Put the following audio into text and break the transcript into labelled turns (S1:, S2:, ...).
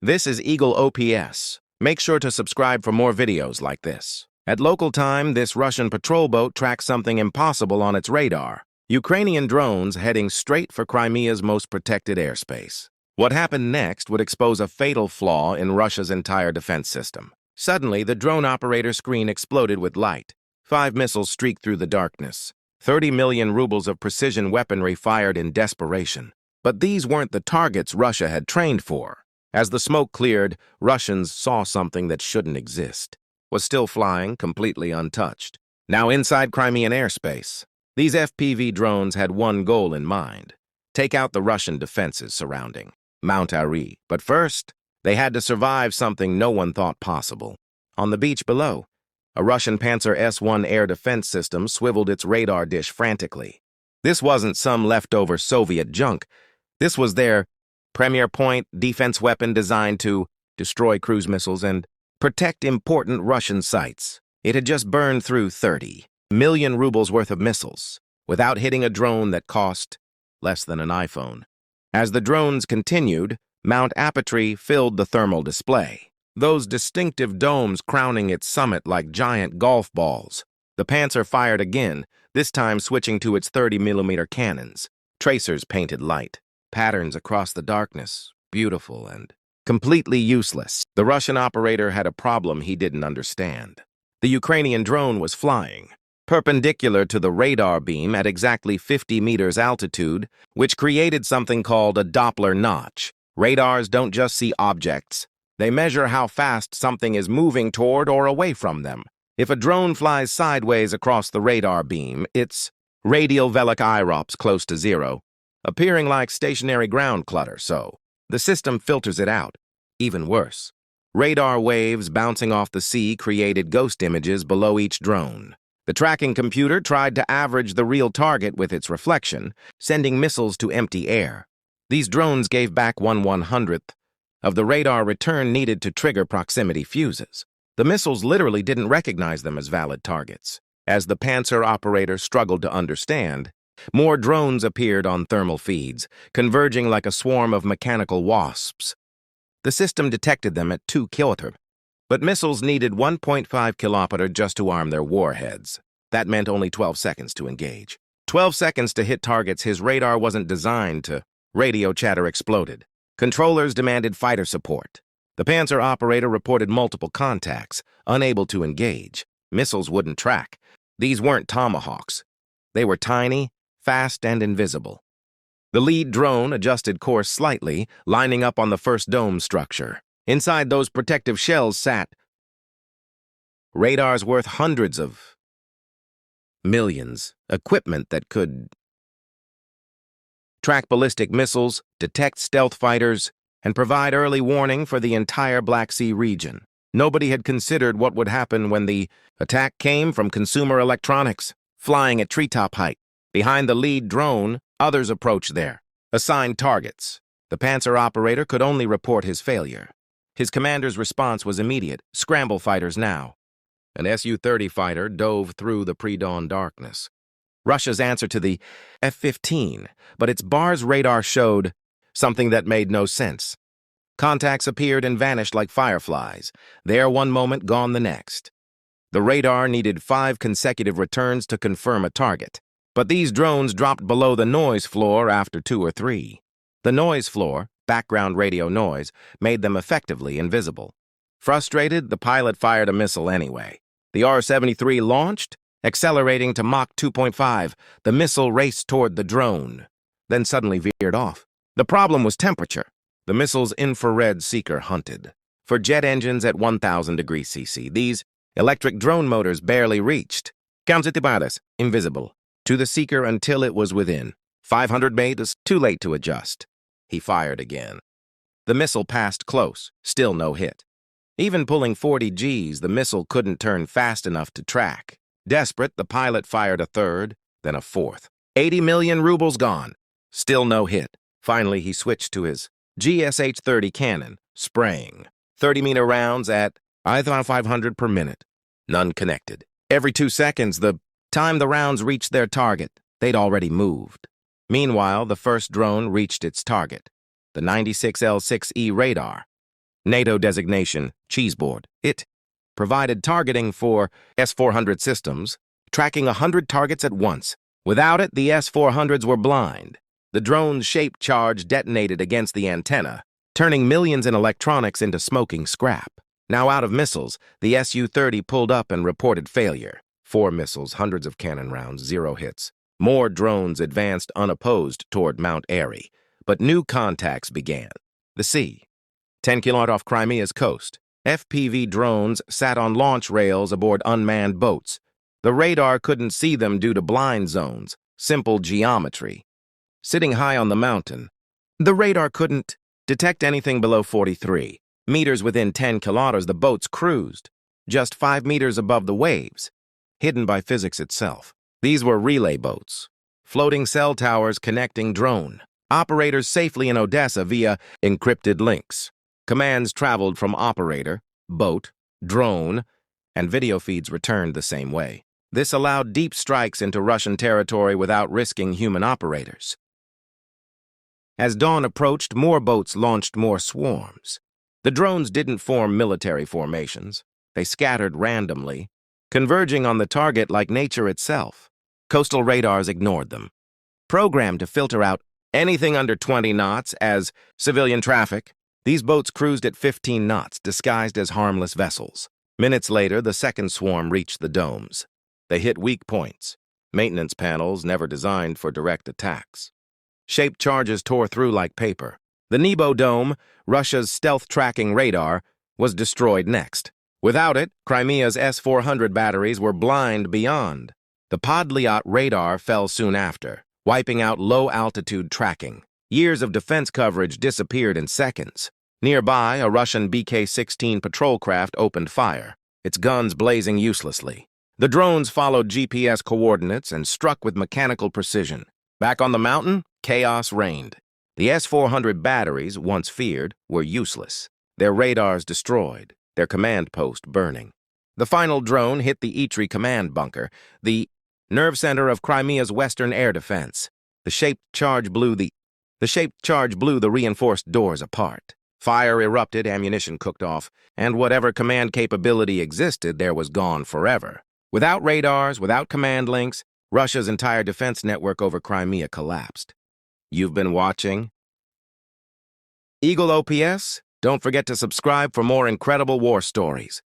S1: This is EagleOps. Make sure to subscribe for more videos like this. At local time, this Russian patrol boat tracks something impossible on its radar. Ukrainian drones heading straight for Crimea's most protected airspace. What happened next would expose a fatal flaw in Russia's entire defense system. Suddenly, the drone operator screen exploded with light. 5 missiles streaked through the darkness. 30 million rubles of precision weaponry fired in desperation. But these weren't the targets Russia had trained for. As the smoke cleared, Russians saw something that shouldn't exist. Was still flying, completely untouched. Now inside Crimean airspace, these FPV drones had one goal in mind: take out the Russian defenses surrounding Mount Airy. But first, they had to survive something no one thought possible. On the beach below, a Russian Pantsir S-1 air defense system swiveled its radar dish frantically. This wasn't some leftover Soviet junk. This was their premier point defense weapon designed to destroy cruise missiles and protect important Russian sites. It had just burned through 30 million rubles worth of missiles without hitting a drone that cost less than an iPhone. As the drones continued, Mount Airy filled the thermal display, those distinctive domes crowning its summit like giant golf balls. The Pantsir fired again, this time switching to its 30mm cannons. Tracers painted light. Patterns across the darkness, beautiful and completely useless. The Russian operator had a problem he didn't understand. The Ukrainian drone was flying perpendicular to the radar beam at exactly 50 meters altitude, which created something called a Doppler notch. Radars don't just see objects. They measure how fast something is moving toward or away from them. If a drone flies sideways across the radar beam, its radial velic airspace close to zero, appearing like stationary ground clutter, so the system filters it out. Even worse, radar waves bouncing off the sea created ghost images below each drone. The tracking computer tried to average the real target with its reflection, sending missiles to empty air. These drones gave back 1/100th of the radar return needed to trigger proximity fuses. The missiles literally didn't recognize them as valid targets. As the Pantsir operator struggled to understand, more drones appeared on thermal feeds, converging like a swarm of mechanical wasps. The system detected them at 2 km, but missiles needed 1.5 km just to arm their warheads. That meant only 12 seconds to engage. 12 seconds to hit targets his radar wasn't designed to. Radio chatter exploded. Controllers demanded fighter support. The Pantsir operator reported multiple contacts, unable to engage. Missiles wouldn't track. These weren't Tomahawks. They were tiny, fast, and invisible. The lead drone adjusted course slightly, lining up on the first dome structure. Inside those protective shells sat radars worth hundreds of millions, equipment that could track ballistic missiles, detect stealth fighters, and provide early warning for the entire Black Sea region. Nobody had considered what would happen when the attack came from consumer electronics, flying at treetop height. Behind the lead drone, others approached their assigned targets. The Pantsir operator could only report his failure. His commander's response was immediate: scramble fighters now. An Su-30 fighter dove through the pre-dawn darkness. Russia's answer to the F-15, but its BARS radar showed something that made no sense. Contacts appeared and vanished like fireflies, there one moment, gone the next. The radar needed 5 consecutive returns to confirm a target. But these drones dropped below the noise floor after 2 or 3. The noise floor, background radio noise, made them effectively invisible. Frustrated, the pilot fired a missile anyway. The R-73 launched, accelerating to Mach 2.5. The missile raced toward the drone, then suddenly veered off. The problem was temperature. The missile's infrared seeker hunted for jet engines at 1,000 degrees CC. These electric drone motors barely reached. Invisible. To the seeker until it was within 500 meters, too late to adjust. He fired again. The missile passed close, still no hit. Even pulling 40 Gs, the missile couldn't turn fast enough to track. Desperate, the pilot fired a third, then a fourth. 80 million rubles gone. Still no hit. Finally, he switched to his GSH-30 cannon, spraying 30-meter rounds at 500 per minute. None connected. Every 2 seconds, the time the rounds reached their target, they'd already moved. Meanwhile, the first drone reached its target, the 96L6E radar. NATO designation, cheeseboard. It provided targeting for S-400 systems, tracking 100 targets at once. Without it, the S-400s were blind. The drone's shaped charge detonated against the antenna, turning millions in electronics into smoking scrap. Now out of missiles, the Su-30 pulled up and reported failure. 4 missiles, hundreds of cannon rounds, 0 hits. More drones advanced unopposed toward Mount Airy, but new contacts began. The sea. 10 kilometers off Crimea's coast, FPV drones sat on launch rails aboard unmanned boats. The radar couldn't see them due to blind zones, simple geometry. Sitting high on the mountain, the radar couldn't detect anything below 43 meters within 10 kilometers. The boats cruised, just 5 meters above the waves, hidden by physics itself. These were relay boats, floating cell towers connecting drone operators safely in Odessa via encrypted links. Commands traveled from operator, boat, drone, and video feeds returned the same way. This allowed deep strikes into Russian territory without risking human operators. As dawn approached, more boats launched more swarms. The drones didn't form military formations. They scattered randomly, converging on the target like nature itself. Coastal radars ignored them, programmed to filter out anything under 20 knots as civilian traffic. These boats cruised at 15 knots, disguised as harmless vessels. Minutes later, the second swarm reached the domes. They hit weak points, maintenance panels never designed for direct attacks. Shaped charges tore through like paper. The Nebo-M, Russia's stealth tracking radar, was destroyed next. Without it, Crimea's S-400 batteries were blind beyond. The Podliot radar fell soon after, wiping out low-altitude tracking. Years of defense coverage disappeared in seconds. Nearby, a Russian BK-16 patrol craft opened fire, its guns blazing uselessly. The drones followed GPS coordinates and struck with mechanical precision. Back on the mountain, chaos reigned. The S-400 batteries, once feared, were useless. Their radars destroyed, their command post burning. The final drone hit the Itri command bunker, the nerve center of Crimea's western air defense. The shaped charge blew the reinforced doors apart. Fire erupted, ammunition cooked off, and whatever command capability existed there was gone forever. Without radars, without command links, Russia's entire defense network over Crimea collapsed. You've been watching EagleOps. Don't forget to subscribe for more incredible war stories.